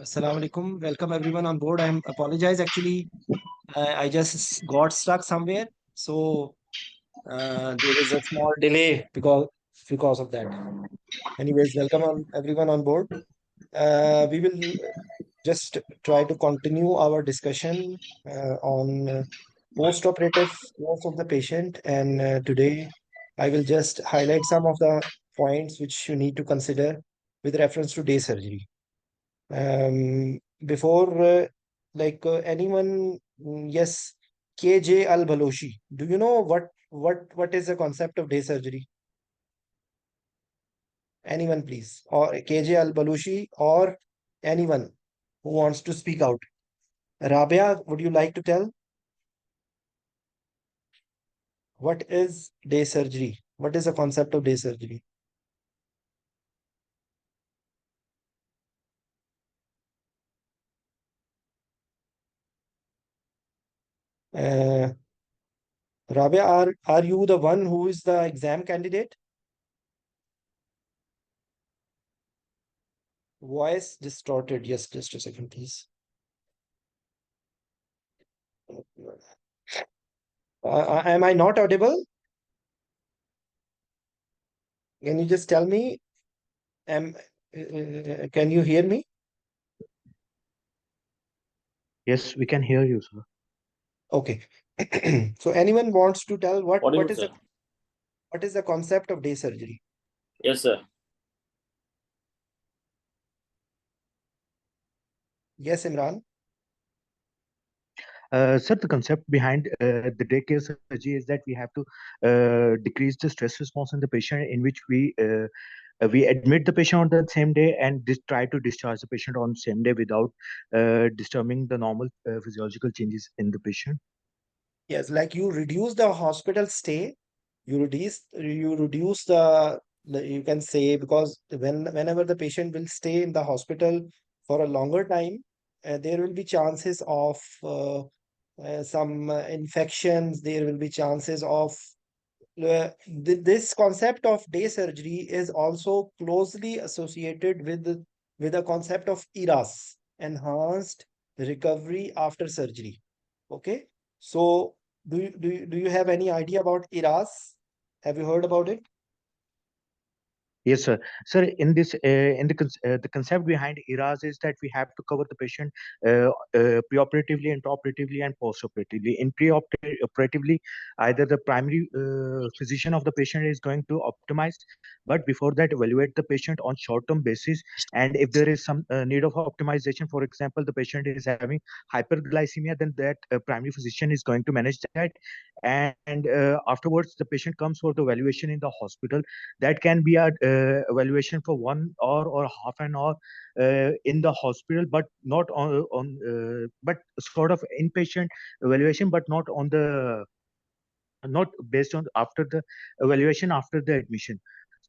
Assalamu alaikum. Welcome everyone on board. I apologize. Actually, I just got stuck somewhere, so there is a small delay because of that. Anyways, welcome on everyone on board. We will just try to continue our discussion on post-operative course of the patient, and today I will just highlight some of the points which you need to consider with reference to day surgery. Before, anyone, yes, KJ Al-Balochi. Do you know what is the concept of day surgery? Anyone, please, or KJ Al-Balochi, or anyone who wants to speak out. Rabia, would you like to tell what is day surgery? What is the concept of day surgery? Uh, Rabia, are you the one who is the exam candidate? Voice distorted. Yes, just a second, please. Am I not audible? Can you just tell me? Can you hear me? Yes, we can hear you, sir. Okay. So anyone wants to tell Audible, sir. what is the concept of day surgery? Yes, sir. Yes, Imran. Sir, the concept behind the daycare surgery is that we have to decrease the stress response in the patient, in which we admit the patient on the same day and try to discharge the patient on the same day without disturbing the normal physiological changes in the patient. Yes, like you reduce the hospital stay, you reduce the you can say, because whenever the patient will stay in the hospital for a longer time, there will be chances of some infections. There will be chances of this concept of day surgery is also closely associated with the concept of ERAS, enhanced recovery after surgery. Okay, so do you have any idea about ERAS? Have you heard about it? Yes, sir. Sir, the concept behind ERAS is that we have to cover the patient preoperatively, intraoperatively, and postoperatively. In preoperatively, either the primary physician of the patient is going to optimize, but before that, evaluate the patient on short-term basis. And if there is some need of optimization, for example, the patient is having hyperglycemia, then that primary physician is going to manage that. And afterwards, the patient comes for the evaluation in the hospital. That can be a evaluation for 1 hour or half an hour in the hospital, but not but sort of inpatient evaluation, but not based on after the evaluation after the admission.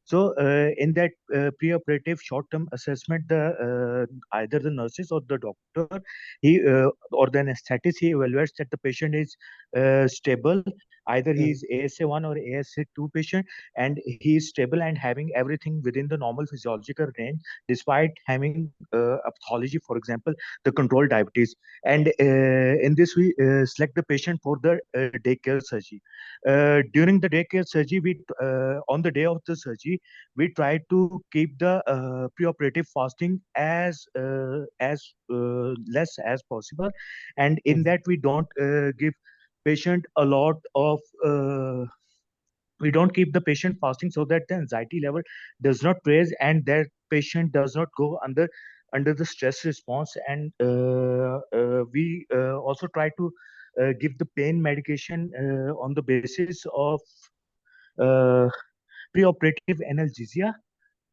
So in that preoperative short-term assessment, the either the nurses or the doctor, he or the anesthetist, he evaluates that the patient is stable. Either he is ASA1 or ASA2 patient, and he is stable and having everything within the normal physiological range, despite having a pathology, for example, the controlled diabetes. And in this, we select the patient for the daycare surgery. During the daycare surgery, we on the day of the surgery, we try to keep the preoperative fasting as less as possible, and in that we don't give patient a lot of we don't keep the patient fasting so that the anxiety level does not raise and that patient does not go under the stress response. And we also try to give the pain medication on the basis of uh, preoperative analgesia.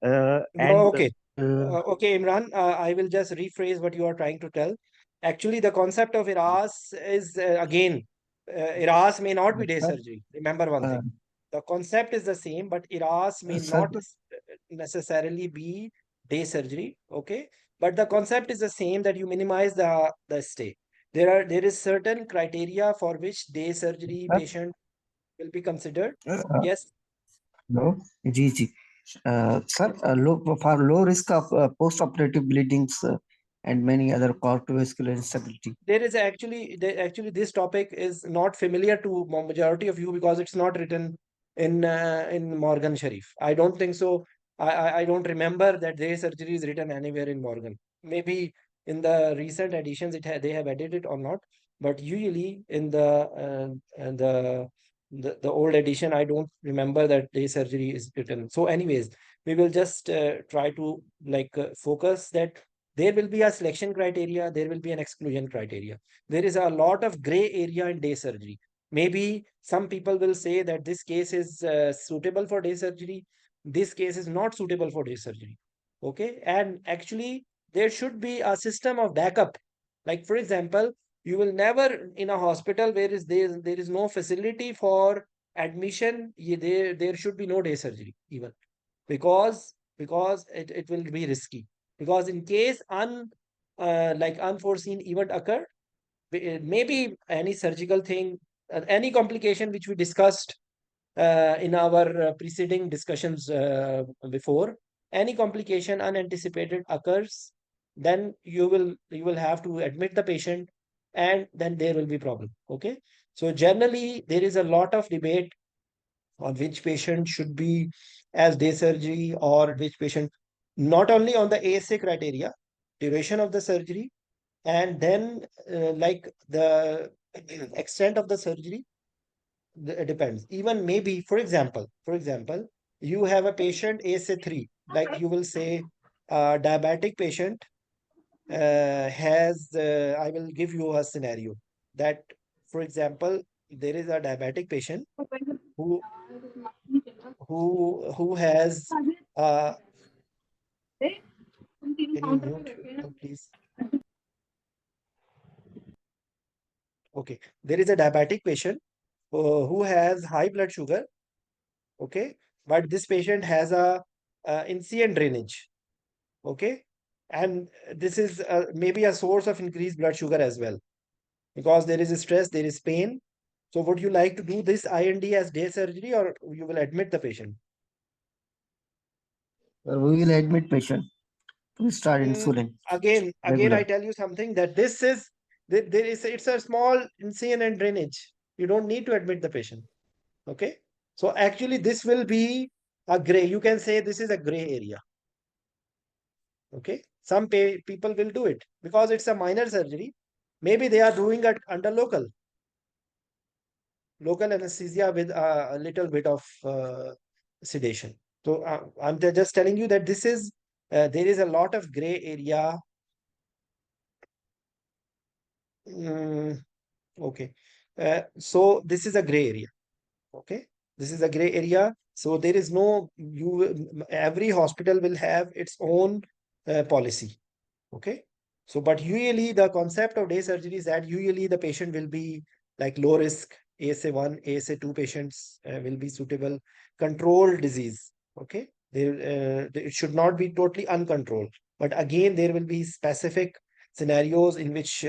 And Okay. Okay, Imran, I will just rephrase what you are trying to tell. Actually, the concept of ERAS is again, ERAS may not be day Sir, surgery. Remember one thing. The concept is the same, but ERAS may sir, not necessarily be day surgery. Okay, but the concept is the same, that you minimize the stay. There is certain criteria for which day surgery sir, patient will be considered. uh, Yes. hello, ji ji, sir, low for low risk of post-operative bleedings, and many other cardiovascular instability. There is actually this topic is not familiar to majority of you because it's not written in Morgan Sharif. I don't think so. I don't remember that day surgery is written anywhere in Morgan. Maybe in the recent editions they have added it or not. But usually in the old edition, I don't remember that day surgery is written. So, anyways, we will just try to focus that there will be a selection criteria, there will be an exclusion criteria. There is a lot of gray area in day surgery. Maybe some people will say that this case is suitable for day surgery, this case is not suitable for day surgery. Okay, and actually there should be a system of backup. Like for example, you will never in a hospital where there is no facility for admission, there should be no day surgery even, because it will be risky, because in case unforeseen event occur, maybe any surgical thing, any complication which we discussed in our preceding discussions before, any complication unanticipated occurs, then you will have to admit the patient, and then there will be problem. Okay, so generally there is a lot of debate on which patient should be as day surgery or which patient, not only on the ASA criteria, duration of the surgery, and then the extent of the surgery, it depends. Even maybe, for example, you have a patient ASA 3, like you will say a diabetic patient I will give you a scenario that, for example, there is a diabetic patient who who has can you mute please? Okay, there is a diabetic patient who has high blood sugar. Okay, but this patient has a incipient drainage. Okay, and this is maybe a source of increased blood sugar as well, because there is stress, there is pain. So would you like to do this IND as day surgery, or you will admit the patient? We will admit patient to start Mm, insulin again, I regular. tell you something that this is there is it's a small incision and drainage. You don't need to admit the patient. Okay, so actually this will be a gray. You can say this is a gray area. Okay, some people will do it because it's a minor surgery. Maybe they are doing it under local anesthesia with a little bit of sedation. So I'm just telling you that this is there is a lot of gray area. Mm, okay, so this is a gray area. Okay, this is a gray area. So there is no every hospital will have its own policy. Okay, so but usually the concept of day surgery is that usually the patient will be like low risk ASA1, ASA2 patients will be suitable, controlled disease. Okay, it should not be totally uncontrolled, but again there will be specific scenarios in which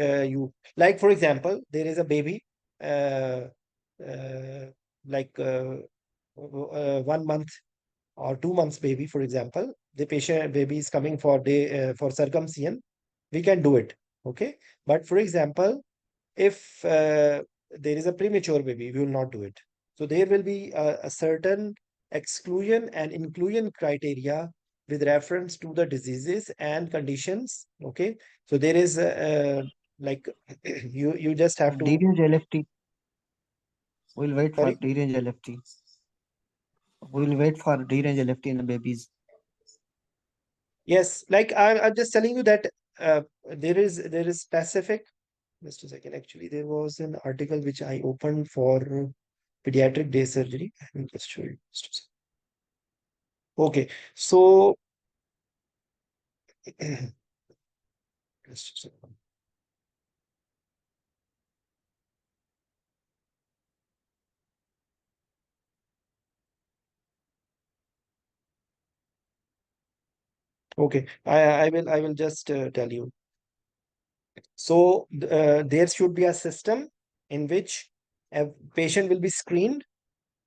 like for example, there is a baby uh, uh, like 1 month or 2 months baby, for example, the patient baby is coming for day for circumcision, we can do it. Okay, but for example, if there is a premature baby, we will not do it. So there will be a certain exclusion and inclusion criteria with reference to the diseases and conditions. Okay, so there is like you just have to. Derange LFT. We'll wait for Sorry. derange LFT. We'll wait for derange LFT in the babies. Yes, like I'm just telling you that there is specific. Just a second. Actually, there was an article which I opened for pediatric day surgery. I will just show you. Just a second. Okay, so just a second. Okay, I will just tell you. So there should be a system in which a patient will be screened.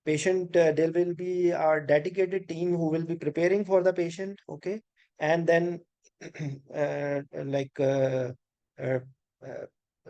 There will be a dedicated team who will be preparing for the patient. Okay, and then like uh,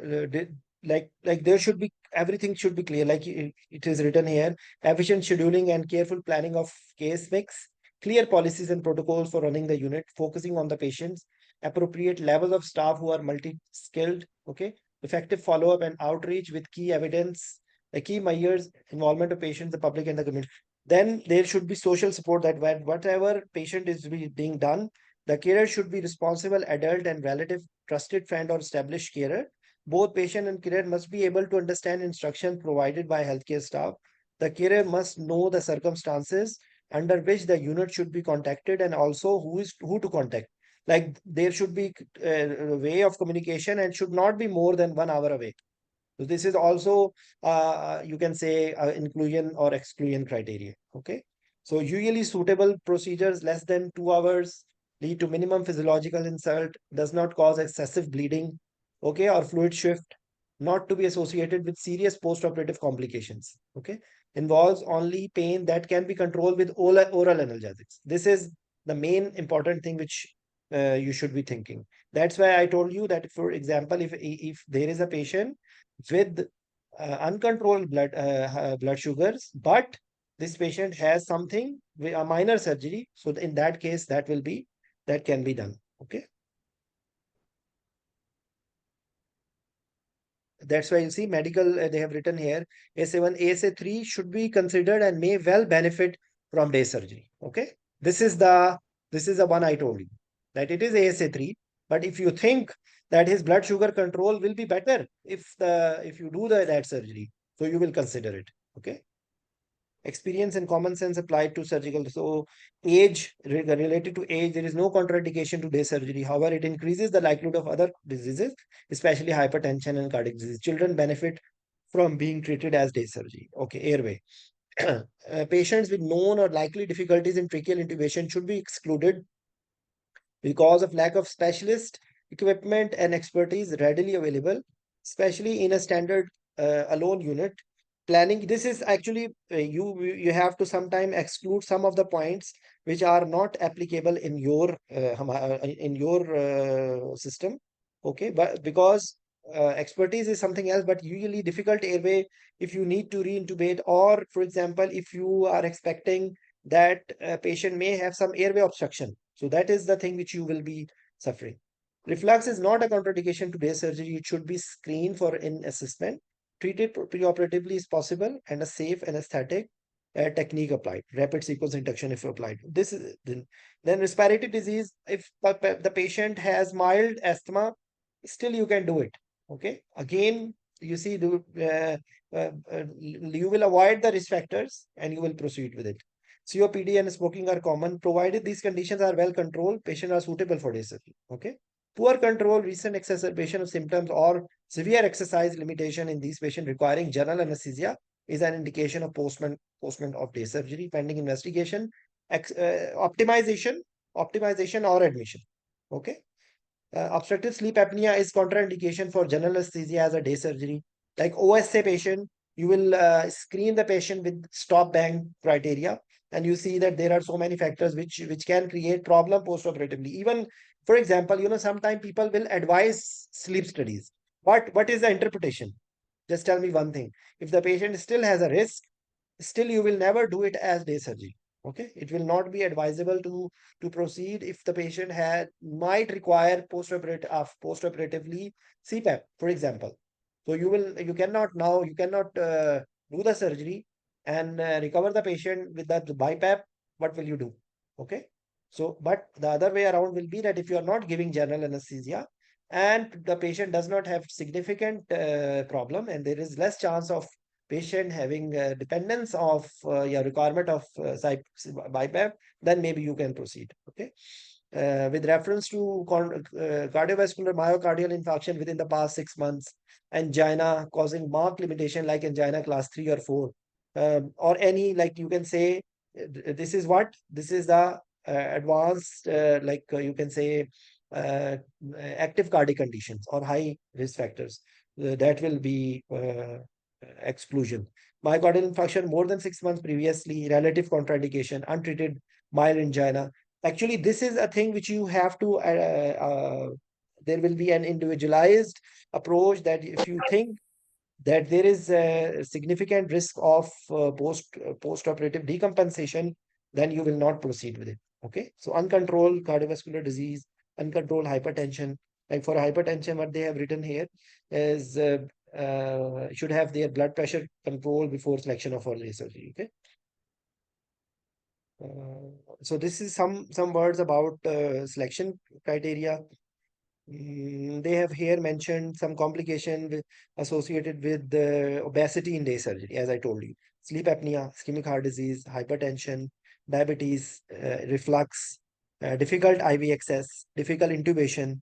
did- like there should be, everything should be clear, like it is written here: efficient scheduling and careful planning of case mix, clear policies and protocols for running the unit, focusing on the patients, appropriate levels of staff who are multi-skilled, okay, effective follow-up and outreach with key evidence, key measures, involvement of patients, the public and the community. Then there should be social support, that whatever patient is being done, the carer should be responsible adult and relative, trusted friend or established carer. Both patient and carer must be able to understand instructions provided by healthcare staff. The carer must know the circumstances under which the unit should be contacted, and also who to contact. Like there should be a way of communication and should not be more than 1 hour away. So this is also you can say inclusion or exclusion criteria. Okay. So usually suitable procedures less than 2 hours lead to minimum physiological insult, does not cause excessive bleeding, okay, or fluid shift, not to be associated with serious post-operative complications. Okay. Involves only pain that can be controlled with oral analgesics. This is the main important thing which you should be thinking. That's why I told you that, for example, if there is a patient with uncontrolled blood sugars, but this patient has something, a minor surgery, so in that case that can be done. Okay, that's why you see medical, they have written here ASA1, ASA3 should be considered and may well benefit from day surgery. Okay, this is the one I told you, that it is ASA3, but if you think that his blood sugar control will be better if you do that surgery, so you will consider it. Okay, experience and common sense applied to surgical. So age, related to age, there is no contraindication to day surgery. However, it increases the likelihood of other diseases, especially hypertension and cardiac disease. Children benefit from being treated as day surgery. Okay, airway. Patients with known or likely difficulties in tracheal intubation should be excluded because of lack of specialist equipment and expertise readily available, especially in a standard alone unit. Planning, this is actually you have to sometime exclude some of the points which are not applicable in your system. Okay, but because expertise is something else, but usually difficult airway, if you need to reintubate, or for example, if you are expecting that a patient may have some airway obstruction, so that is the thing which you will be suffering. Reflux is not a contraindication to day surgery. It should be screened for in assessment. Treated preoperatively is possible, and a safe anesthetic technique applied. Rapid sequence induction if applied. This is then respiratory disease. If the patient has mild asthma, still you can do it. Okay. Again, you see, you will avoid the risk factors and you will proceed with it. COPD and smoking are common. Provided these conditions are well controlled, patients are suitable for day surgery. Okay. Poor control, recent exacerbation of symptoms, or severe exercise limitation in these patients requiring general anesthesia is an indication of postponement of day surgery pending investigation, optimization or admission. Okay. Obstructive sleep apnea is contraindication for general anesthesia as a day surgery. Like OSA patient, you will screen the patient with stop bang criteria, and you see that there are so many factors which can create problem post-operatively. Even, for example, sometimes people will advise sleep studies. What is the interpretation? Just tell me one thing. If the patient still has a risk, still you will never do it as day surgery. Okay, it will not be advisable to proceed if the patient might require post-operatively CPAP, for example. So you cannot do the surgery and recover the patient with that BiPAP. What will you do? Okay, so but the other way around will be that if you are not giving general anesthesia and the patient does not have significant problem, and there is less chance of patient having dependence of requirement of BiPAP, then maybe you can proceed. Okay. With reference to cardiovascular myocardial infarction within the past 6 months, angina causing marked limitation like angina class 3 or 4, or any, like you can say, this is the advanced, you can say, uh, active cardiac conditions or high risk factors, that will be exclusion. Myocardial infarction more than 6 months previously, relative contraindication, untreated mild angina. Actually, this is a thing which you have to, there will be an individualized approach that if you think that there is a significant risk of post-operative decompensation, then you will not proceed with it. Okay, so uncontrolled cardiovascular disease, uncontrolled hypertension. Like for hypertension, what they have written here is should have their blood pressure control before selection of early surgery. Okay, so this is some words about selection criteria. They have here mentioned some complication associated with obesity in day surgery, as I told you. Sleep apnea, ischemic heart disease, hypertension, diabetes, reflux, difficult IV access, difficult intubation,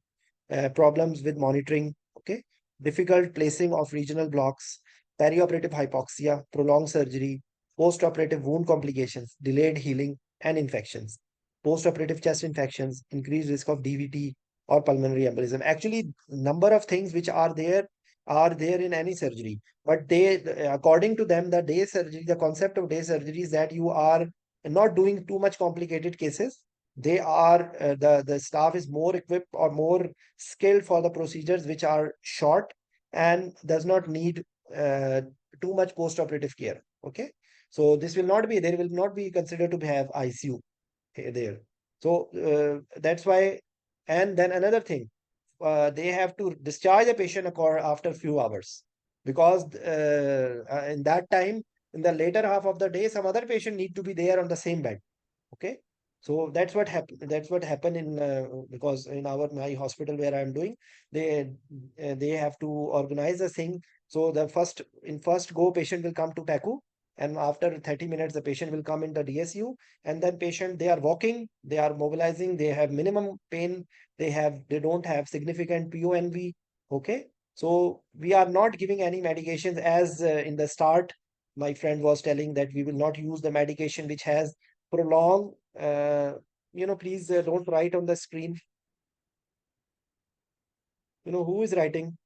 problems with monitoring, okay, difficult placing of regional blocks, perioperative hypoxia, prolonged surgery, post-operative wound complications, delayed healing, and infections, post-operative chest infections, increased risk of DVT, or pulmonary embolism. Actually, number of things which are there in any surgery, but they, according to them, the day surgery, the concept of day surgery is that you are not doing too much complicated cases. They are the staff is more equipped or more skilled for the procedures which are short and does not need too much post-operative care. Okay, so this will not be, there will not be considered to have ICU there. So that's why. And then another thing, they have to discharge the patient after few hours, because in that time, in the later half of the day, some other patient need to be there on the same bed. Okay, so that's what happened. That's what happened in because in my hospital where I'm doing, they have to organize a thing. So the first go patient will come to PACU, and after 30 minutes the patient will come in the DSU, and then patient, they are walking, they are mobilizing, they have minimum pain, they don't have significant PONV. Okay, so we are not giving any medications as in the start. My friend was telling that we will not use the medication which has prolonged. Please don't write on the screen. Who is writing?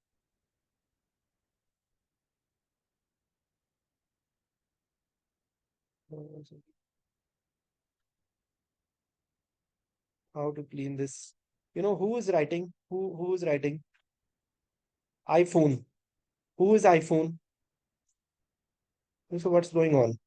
How to clean this? Who is writing? Who is writing? iPhone. Who is iPhone? So what's going on?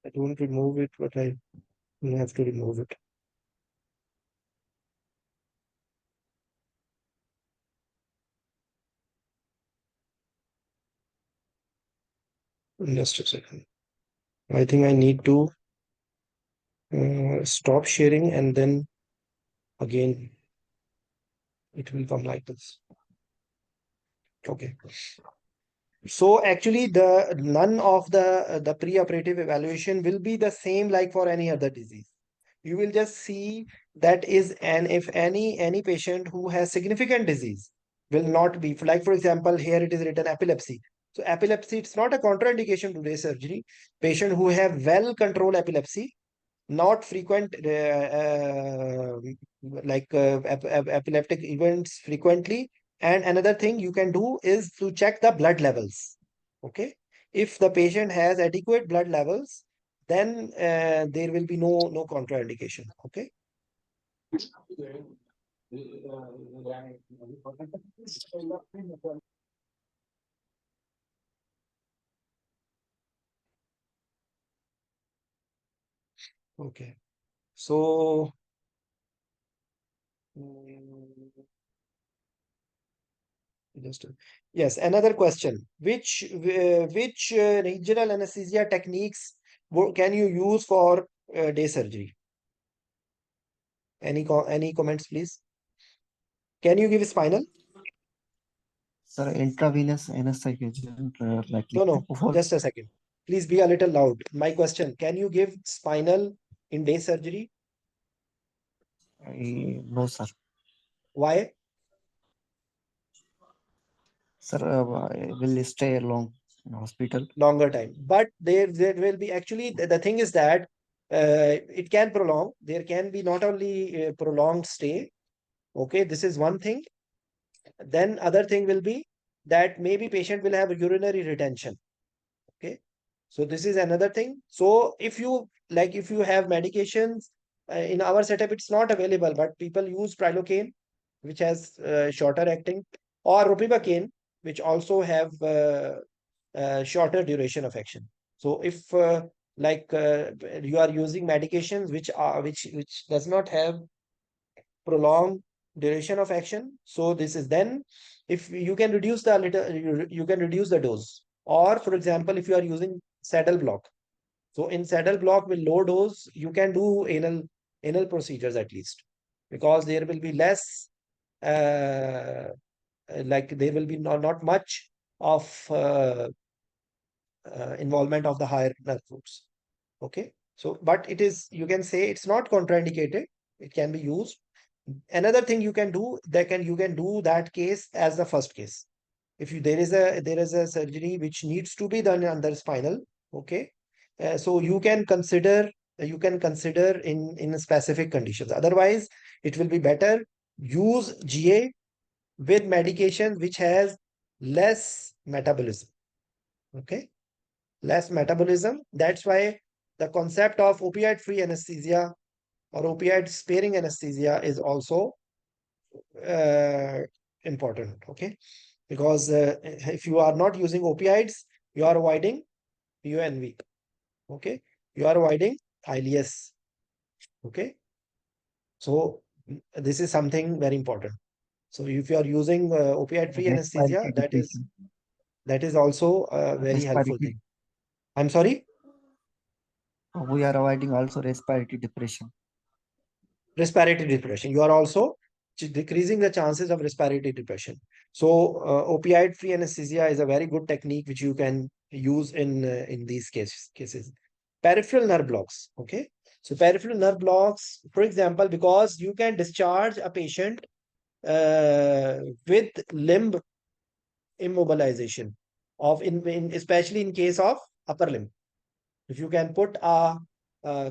I don't remove it, but I have to remove it. Just a second. I think I need to stop sharing, and then again it will come like this. Okay. So actually, the none of the preoperative evaluation will be the same like for any other disease. You will just see that is, and if any patient who has significant disease will not be, like for example, here it is written epilepsy. So epilepsy, it's not a contraindication to day surgery. Patient who have well controlled epilepsy, not frequent epileptic events frequently. And another thing you can do is to check the blood levels. Okay, if the patient has adequate blood levels, then there will be no contraindication. Okay. Okay, so mm, yes, another question. Which regional anesthesia techniques can you use for day surgery? Any comments, please? Can you give spinal? Sir, intravenous anesthesia, like No, propofol. just a second. Please be a little loud. My question, can you give spinal in day surgery? No, sir. Why? Sir, will stay long. in hospital. Longer time. But there will be actually the thing is that it can prolong. There can be not only a prolonged stay. Okay, this is one thing. Then other thing will be that maybe patient will have urinary retention. Okay, so this is another thing. So if you if you have medications in our setup, it's not available, but people use prilocaine, which has shorter acting, or ropivacaine, which also have shorter duration of action. So if you are using medications which does not have prolonged duration of action, so this is then if you can reduce the little you can reduce the dose. Or for example, if you are using saddle block, so in saddle block with low dose, you can do anal procedures at least, because there will be less there will be not much of involvement of the higher nerve roots. Okay, so but it is, you can say it's not contraindicated, it can be used. Another thing you can do, you can do that case as the first case. If there is a surgery which needs to be done under spinal, okay, so you can consider in specific conditions. Otherwise, it will be better use GA with medication which has less metabolism. Okay, less metabolism. That's why the concept of opioid-free anesthesia or opioid-sparing anesthesia is also uh, important. Okay, because if you are not using opioids, you are avoiding UNV. Okay, you are avoiding ILS. Okay, so this is something very important. So if you are using opioid-free anesthesia, Respiratory depression. that is also a very helpful Respiratory. thing. I'm sorry. We are avoiding also respiratory depression. Respiratory depression. You are also decreasing the chances of respiratory depression. So opioid-free anesthesia is a very good technique which you can use in these cases. Peripheral nerve blocks. Okay. So peripheral nerve blocks, for example, because you can discharge a patient with limb immobilization especially in case of upper limb. If you can put a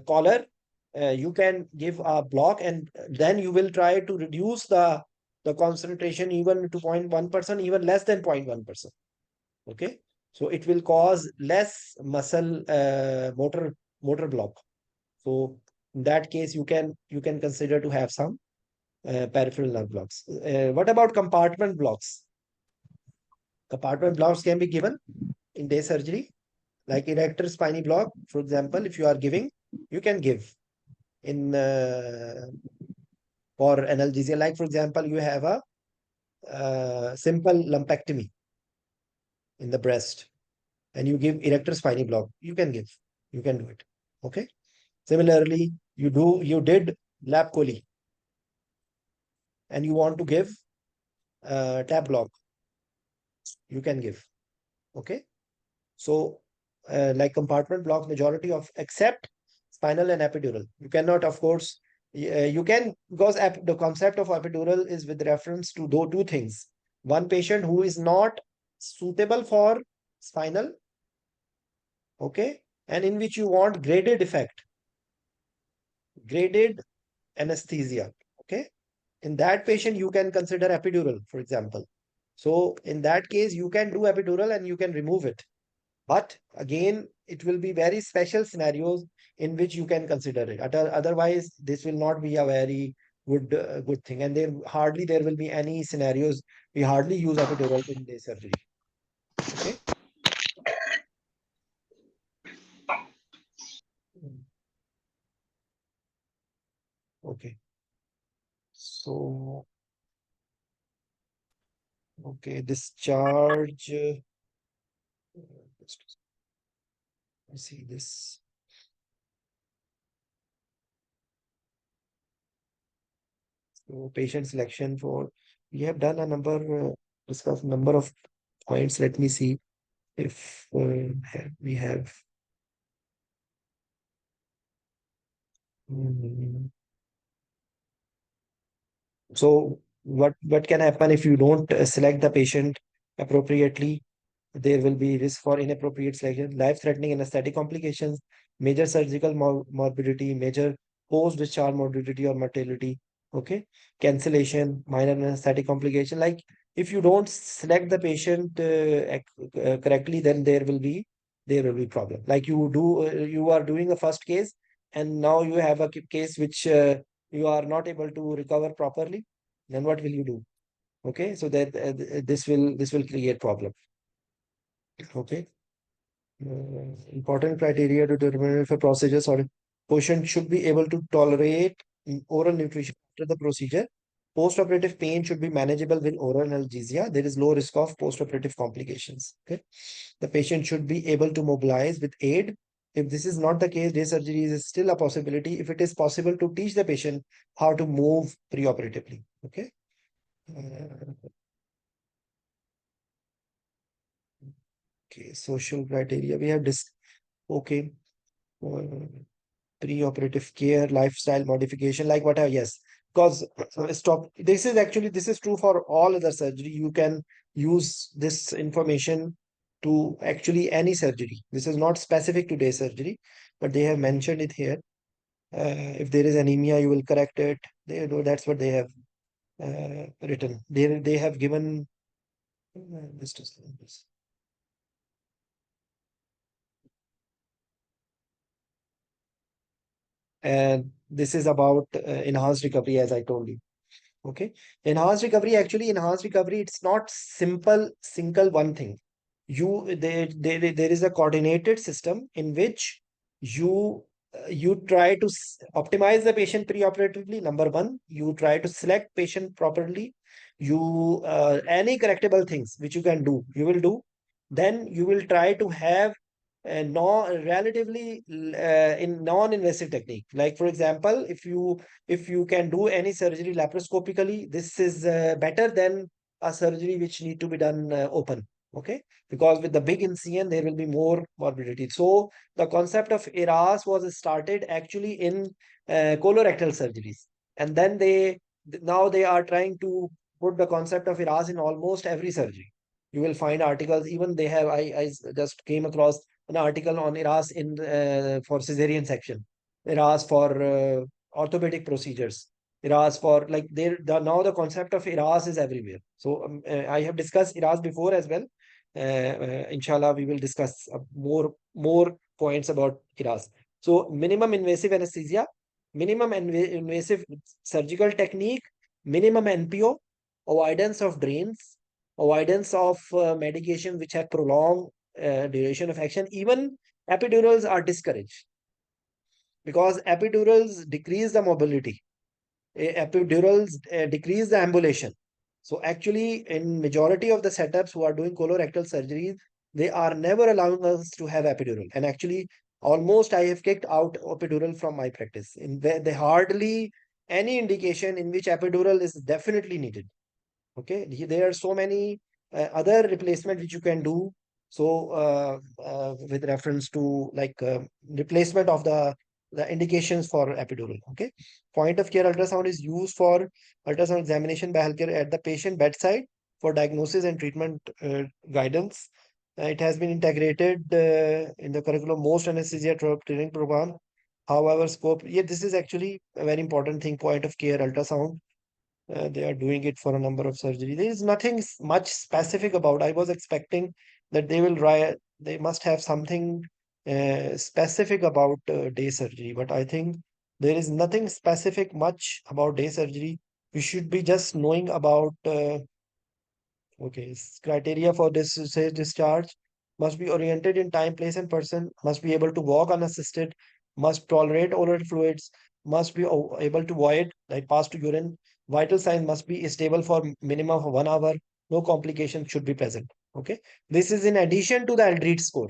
collar, you can give a block, and then you will try to reduce the concentration even to 0.1%, even less than 0.1%. Okay, so it will cause less muscle motor block. So in that case, you can consider to have some peripheral nerve blocks. What about compartment blocks? Compartment blocks can be given in day surgery, like erector spiny block, for example. If you are giving, you can give in for analgesia. Like for example, you have a simple lumpectomy in the breast, and you give erector spiny block. You can give, you can do it. Okay. Similarly, you did lap chole, and you want to give tap block. You can give. Okay. So like compartment block, majority of except spinal and epidural. You cannot, of course, you can, because the concept of epidural is with reference to two things. One patient who is not suitable for spinal, okay, and in which you want graded effect, graded anesthesia, okay. In that patient, you can consider epidural, for example. So in that case, you can do epidural and you can remove it. But again, it will be very special scenarios in which you can consider it. Otherwise, this will not be a very good thing. And there will be any scenarios. We hardly use epidural in day surgery. Okay. Okay. So, okay, discharge. Let's see this. So patient selection for, we have done a discuss number of points. Let me see if we have. Mm, So what can happen if you don't select the patient appropriately? There will be risk for inappropriate selection, life-threatening anesthetic complications, major surgical morbidity, major post-discharge morbidity or mortality. Okay, cancellation, minor anesthetic complication. Like if you don't select the patient correctly, then there will be problem. Like you are doing a first case, and now you have a case which you are not able to recover properly. Then what will you do? Okay, so that this will create problem. Okay. Important criteria to determine if a procedure or patient should be able to tolerate oral nutrition after the procedure. Post-operative pain should be manageable with oral analgesia. There is low risk of post-operative complications. Okay. The patient should be able to mobilize with aid. If this is not the case, day surgery is still a possibility if it is possible to teach the patient how to move preoperatively. Okay. Okay. Social criteria. We have this. Okay. Uh, Pre-operative care, lifestyle modification, like what are, yes, because stop. This is true for all other surgery. You can use this information to actually any surgery. This is not specific to day surgery, but they have mentioned it here. If there is anemia, you will correct it. They know that's what they have written. They have given just a second, please. And this is about enhanced recovery, as I told you. Okay. Enhanced recovery, it's not single one thing. There is a coordinated system in which you try to optimize the patient preoperatively. Number one, you try to select patient properly. You any correctable things which you can do, you will do. Then you will try to have a relatively in non-invasive technique. Like for example, if you can do any surgery laparoscopically, this is better than a surgery which need to be done open. Okay, because with the big incision there will be more morbidity. So the concept of ERAS was started actually in colorectal surgeries, and then now they are trying to put the concept of ERAS in almost every surgery. You will find articles. Even they have. I just came across an article on ERAS in for cesarean section, ERAS for orthopedic procedures, ERAS for like now the concept of ERAS is everywhere. So I have discussed ERAS before as well. Inshallah, we will discuss more points about ERAS. So minimum invasive anesthesia, minimum invasive surgical technique, minimum NPO, avoidance of drains, avoidance of medication which have prolonged duration of action. Even epidurals are discouraged because epidurals decrease the mobility. Epidurals decrease the ambulation. So actually, in majority of the setups who are doing colorectal surgeries, they are never allowing us to have epidural. And actually, almost I have kicked out epidural from my practice. In where they hardly any indication in which epidural is definitely needed. Okay, there are so many other replacement which you can do. So with reference to like replacement of the indications for epidural. Okay, point of care ultrasound is used for ultrasound examination by healthcare at the patient bedside for diagnosis and treatment guidance. It has been integrated in the curriculum most anesthesia training program. However, scope, yeah, this is actually a very important thing. Point of care ultrasound, they are doing it for a number of surgery. There is nothing much specific about. I was expecting that they must have something specific about day surgery, but I think there is nothing specific much about day surgery. We should be just knowing about okay, criteria for this say discharge must be oriented in time, place, and person, must be able to walk unassisted, must tolerate oral fluids, must be able to void, like pass to urine. Vital signs must be stable for minimum of 1 hour. No complication should be present. Okay. This is in addition to the Aldrich score.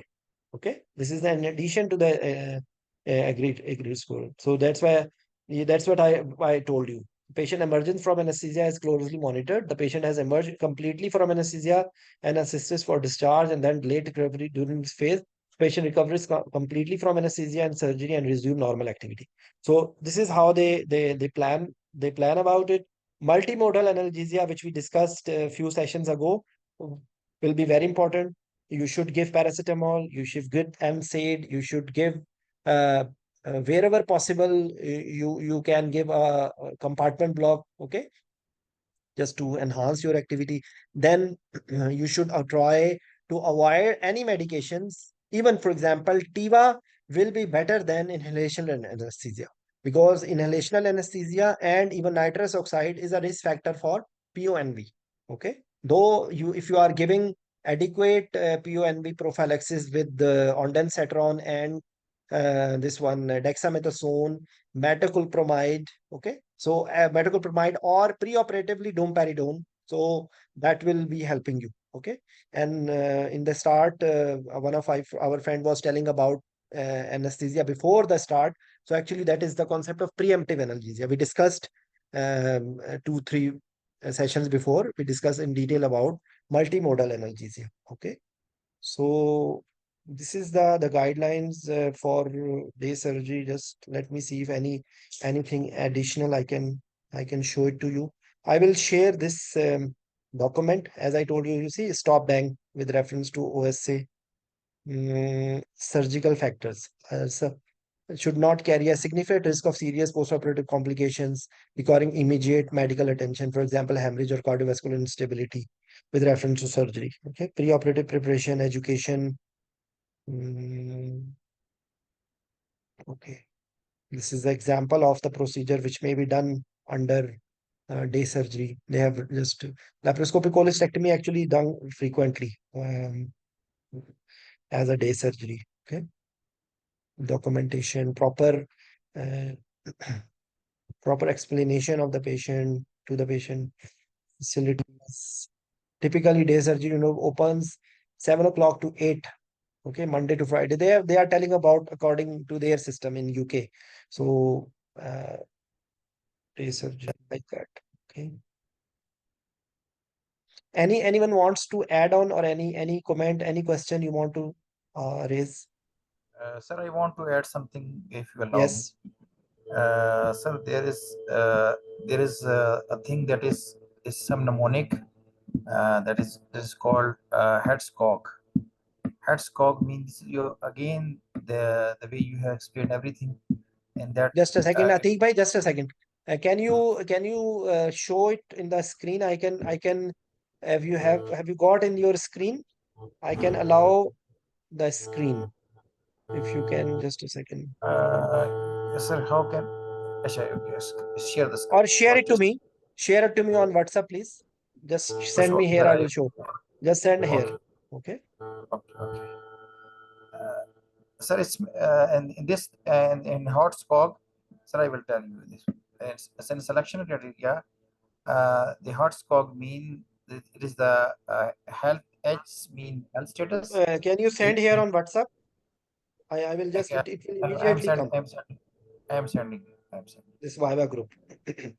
Okay. This is in addition to the agreed score. So that's what I told you. Patient emergence from anesthesia is closely monitored. The patient has emerged completely from anesthesia and assistance for discharge and then late recovery during this phase. Patient recovers completely from anesthesia and surgery and resume normal activity. So this is how they plan about it. Multimodal analgesia, which we discussed a few sessions ago, will be very important. You should give paracetamol, you should give NSAID, you should give wherever possible, you can give a compartment block, okay, just to enhance your activity. Then you should try to avoid any medications. Even, for example, Tiva will be better than inhalation anesthesia, because inhalational anesthesia and even nitrous oxide is a risk factor for PONV. Okay, though if you are giving adequate PONV prophylaxis with the ondansetron and this one dexamethasone, metoclopramide. Okay, so metoclopramide or preoperatively domperidone. So that will be helping you. Okay, and in the start, one of our friend was telling about anesthesia before the start. So actually, that is the concept of preemptive analgesia. We discussed 2-3 sessions before. We discussed in detail about multimodal analgesia. Okay, so this is the guidelines for day surgery. Just let me see if anything additional I can show it to you. I will share this document, as I told you. You see, stop bang with reference to OSA. Surgical factors. So should not carry a significant risk of serious postoperative complications requiring immediate medical attention, for example, hemorrhage or cardiovascular instability with reference to surgery. Okay, preoperative preparation, education. Okay, this is the example of the procedure which may be done under day surgery. They have just laparoscopic cholecystectomy actually done frequently as a day surgery. Okay, documentation, uh, proper explanation of the patient to the patient. Facilities. Typically, day surgery, opens 7 o'clock to 8. Okay, Monday to Friday. They are telling about according to their system in UK. So day surgery like that. Okay. Anyone wants to add on, or any comment, any question you want to raise? Sir, I want to add something if you allow me. Yes. Sir, there is a thing that is some mnemonic that is called Headscog. Headscog means you again the way you have explained everything in that. Just a second, Uh, Atik bhai, just a second. Can you show it in the screen? I can have you got in your screen? I can allow the screen. If you can, just a second. yes, sir, how can okay, yes, share the screen Or share or it to just me. Share it to me on WhatsApp, please. Just send sure, me here, sir, I will show. Just send here. okay, Okay. okay. Sir, in this and in Hotspot, sir, I will tell you this. It's in selection criteria. The Hotspot mean it is the health H mean health status. Can you E send here on WhatsApp? I will just, okay, it will I am immediately sending. come. I am sending. I am sending. I am sending. This Viva group. Okay,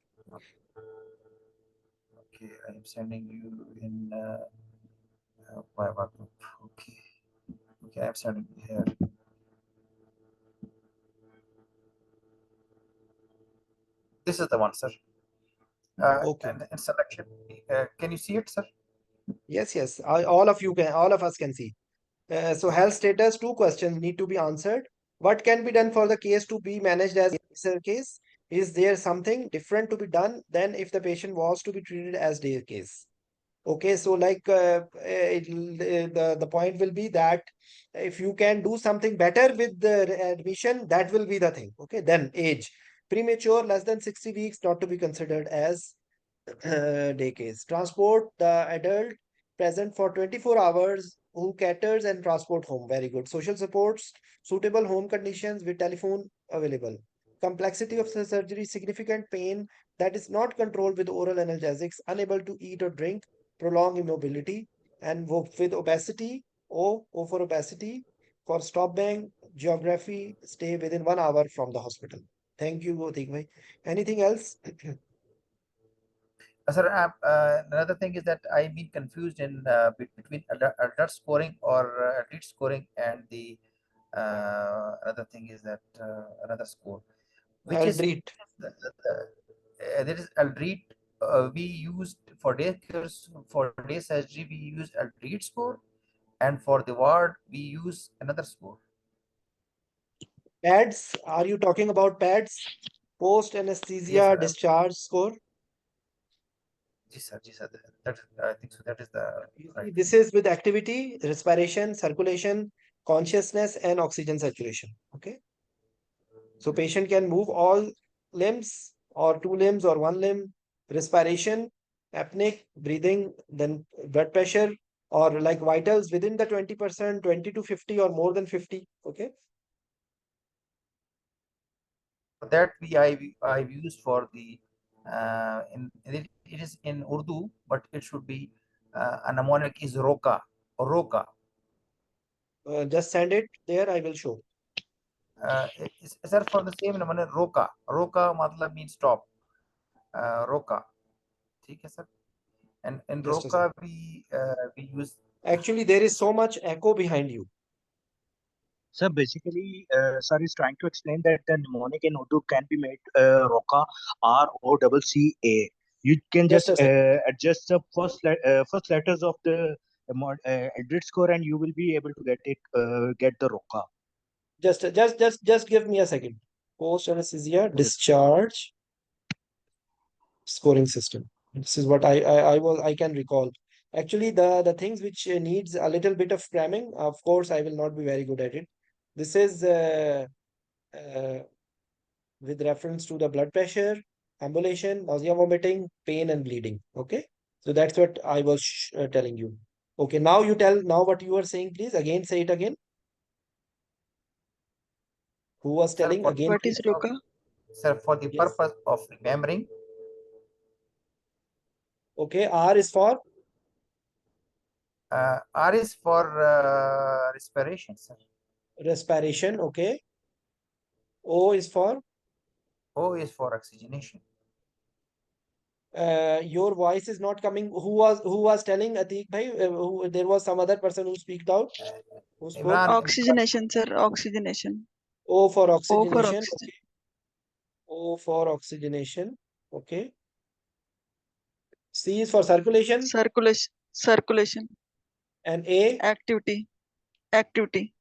I am sending you in Viva group. Okay, okay, I am sending here. This is the one, sir. Okay. And selection. Can you see it, sir? Yes, yes. All of us can see. So health status, 2 questions need to be answered. What can be done for the case to be managed as a case? Is there something different to be done than if the patient was to be treated as day case? Okay, so like the point will be that if you can do something better with the admission, that will be the thing. Okay, then age. Premature, less than 60 weeks, not to be considered as day case. Transport, the adult present for 24 hours who caters and transport home. Very good. Social supports, suitable home conditions with telephone available. Complexity of the surgery, significant pain that is not controlled with oral analgesics, unable to eat or drink, prolonged immobility, and with obesity, O for obesity, for stop bang, geography, stay within 1 hour from the hospital. Thank you, Gotik bhai. Anything else? Sir, another thing is that I've been confused in between adult scoring or athlete scoring and the another thing is that another score, which I'll is treat. there is Aldrete. We used for day surgery. We use Aldrete score, And for the ward, we use another score. PADS, are you talking about PADS? Post Yes, anesthesia sir. discharge score? Yes, sir. Yes, sir. That, I think so. That is the You see, right. this is with activity, respiration, circulation, consciousness, and oxygen saturation. Okay. So patient can move all limbs or two limbs or one limb, respiration, apneic, breathing, then blood pressure or like vitals within the 20%, 20 to 50 or more than 50. Okay. For that I've used for the it is in Urdu, but it should be a mnemonic is roka or roka. Just send it there, I will show. Is that for the same mnemonic roka? Roka matlab means stop. Roka. ठीक है sir. And in Just a roka second. we use Actually, there is so much echo behind you. So basically, sir is trying to explain that the mnemonic in Urdu can be made ROCA, ROCCA. You can Just just a second. adjust the first letters of the Aldrich score, and you will be able to get the ROCA. Just give me a second. Post anesthesia Okay. discharge scoring system. This is what I can recall. Actually, the things which needs a little bit of cramming, of course, I will not be very good at it. This is uh, with reference to the blood pressure, ambulation, nausea, vomiting, pain, and bleeding. Okay, so that's what I was telling you. Okay, now you tell now what you were saying, please. Again, say it again. Who was sir telling for again, What please? is Roka? sir for the Yes. purpose of remembering. Okay, R is for R is for respiration, sir. respiration. Okay. O is for O is for oxygenation. your voice is not coming. Who was telling Atik bhai? There was some other person who speak out. Who spoke? Imran, Oxygenation, sir. Oxygenation. O for O for oxygenation. oxygen. Okay. O for oxygenation. Okay. C is for circulation. Circulation. Circulation. And A. Activity. Activity.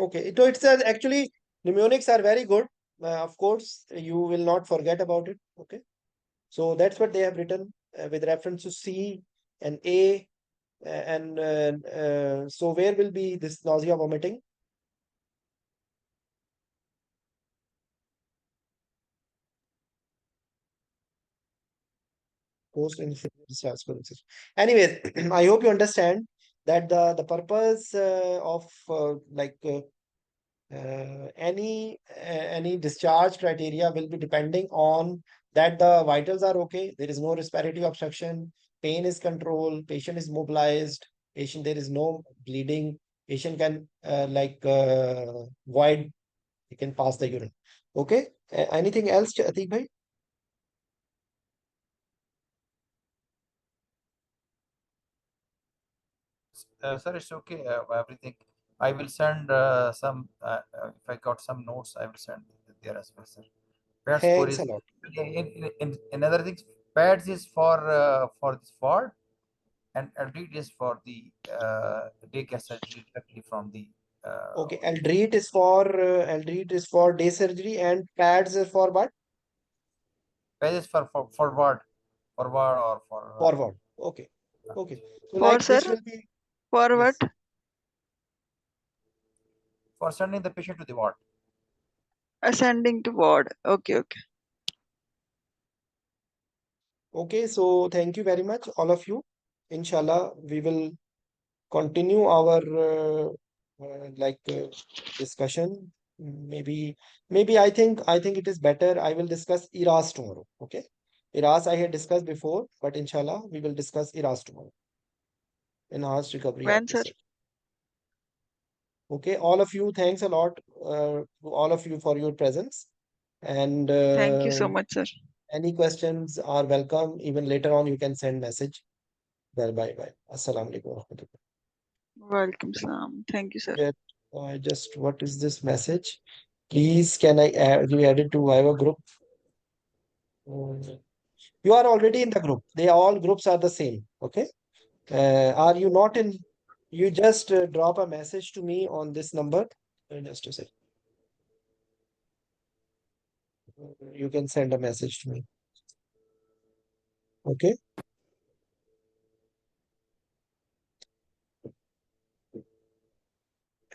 Okay. So it's actually mnemonics are very good. Of course, you will not forget about it. Okay. So that's what they have written with reference to C and A. And so where will be this nausea, vomiting? Post discharge scoring system. Anyways, I hope you understand that the purpose of any discharge criteria will be depending on that the vitals are okay, there is no respiratory obstruction, pain is controlled, patient is mobilized, patient there is no bleeding, patient can void, he can pass the urine. Okay. Anything else, Atik bhai? sir, it's okay. Everything. I will send some. If I got some notes, I will send there as well, sir. PAD score Thanks is a lot. in other things. PADS is for this ward, and LD is for the daycare surgery directly from the. Okay, Aldreet is for day surgery and pads is for what? PAD is for forward or for Forward. Okay. Okay. So For like sir. this will be For what? yes. for sending the patient to the ward. Ascending to ward. Okay. Okay. Okay, so thank you very much, all of you. Inshallah, we will continue our discussion. Maybe I think it is better. I will discuss ERAS tomorrow. Okay. ERAS I had discussed before, but inshallah, we will discuss ERAS tomorrow. Enhanced recovery When, sir? officer. Okay, all of you, thanks a lot to all of you for your presence. And Thank you so much, sir. any questions are welcome. Even later on, you can send message. Well, bye. Assalamu alaikum wa rahmatullah. Welcome, Salam. Thank you, sir. What is this message? Please, can I be added to Viva group? You are already in the group. All groups are the same. Okay. Are you not in You just drop a message to me on this number. Just a sec. You can send a message to me. Okay.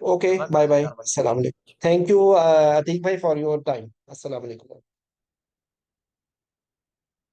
Okay. Chalo, Bye bye. yaar, bhai. Assalamu alaikum. Thank you, Atik bhai, for your time. Assalamu alaikum.